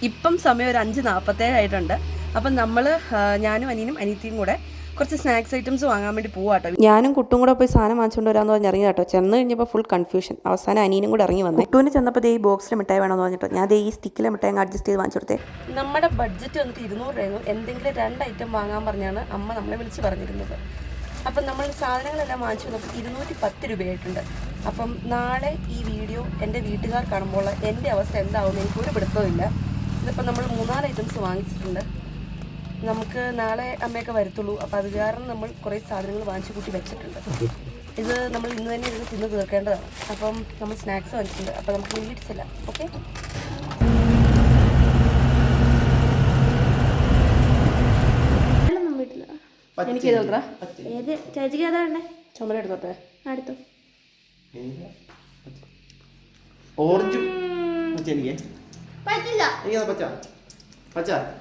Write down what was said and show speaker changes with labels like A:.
A: ഇപ്പം സമയം ഒരു 5:47 ആയിട്ടുണ്ട്. അപ്പം നമ്മൾ ഞാനും അനിയനും അനിയത്തിയും കൂടെ കുറച്ച് സ്നാക്സ് ഐറ്റംസ് വാങ്ങാൻ വേണ്ടി പോവാട്ടോ. ഞാനും കുട്ടും കൂടെ പോയി സാധനം വാങ്ങിച്ചുകൊണ്ട് വരാമെന്ന് പറഞ്ഞ് ഇറങ്ങി കേട്ടോ. ചെന്ന് കഴിഞ്ഞപ്പോൾ ഫുൾ കൺഫ്യൂഷൻ. അവസാനം അനിയനും കൂടെ ഇറങ്ങി വന്നു. കുട്ടുവിന് ചെന്നപ്പോൾ ഈ ബോക്സിൽ മിഠായി വേണമെന്ന് പറഞ്ഞിട്ടോ ഞാൻ ഈ സ്റ്റിക്കിലെ മിഠായി അങ്ങ് അഡ്ജസ്റ്റ് ചെയ്ത് വാങ്ങിച്ചു കൊടുത്തേ. നമ്മുടെ ബഡ്ജറ്റ് വന്നിട്ട് 200 രൂപയായിരുന്നു. എന്തെങ്കിലും 2 ഐറ്റം വാങ്ങാൻ പറഞ്ഞാണ് അമ്മ നമ്മളെ വിളിച്ച് പറഞ്ഞിരുന്നത്. അപ്പം നമ്മൾ സാധനങ്ങളെല്ലാം വാങ്ങിച്ചു വന്നപ്പോൾ 210 രൂപയായിട്ടുണ്ട്. അപ്പം നാളെ ഈ വീഡിയോ എൻ്റെ വീട്ടുകാർ കാണുമ്പോൾ എൻ്റെ അവസ്ഥ എന്താവുമെന്ന് എനിക്കൊരു പിടുത്തവുമില്ല. ഇതിപ്പോൾ നമ്മൾ 3-4 ഐറ്റംസ് വാങ്ങിച്ചിട്ടുണ്ട്. നമുക്ക് നാളെ അമ്മയൊക്കെ വരത്തുള്ളൂ. അപ്പോൾ അത് കാരണം നമ്മൾ കുറേ സാധനങ്ങൾ വാങ്ങിച്ചു കൂട്ടി വെച്ചിട്ടുണ്ട്. ഇത് നമ്മൾ ഇന്ന് തന്നെ ഇത് തിന്ന് തീർക്കേണ്ടതാണ്. അപ്പം നമ്മൾ സ്നാക്സ് വാങ്ങിച്ചിട്ടുണ്ട്. അപ്പോൾ നമുക്ക് വീട്ടിൽ ഓക്കെ. എനിക്ക് ചെയ്തോട്ടാ ചേച്ചിക്ക് ഏതാ വേണ്ടേ? ചുമല എടുത്തോട്ടെ. അടുത്തു
B: ഓറഞ്ചും പറ്റില്ല.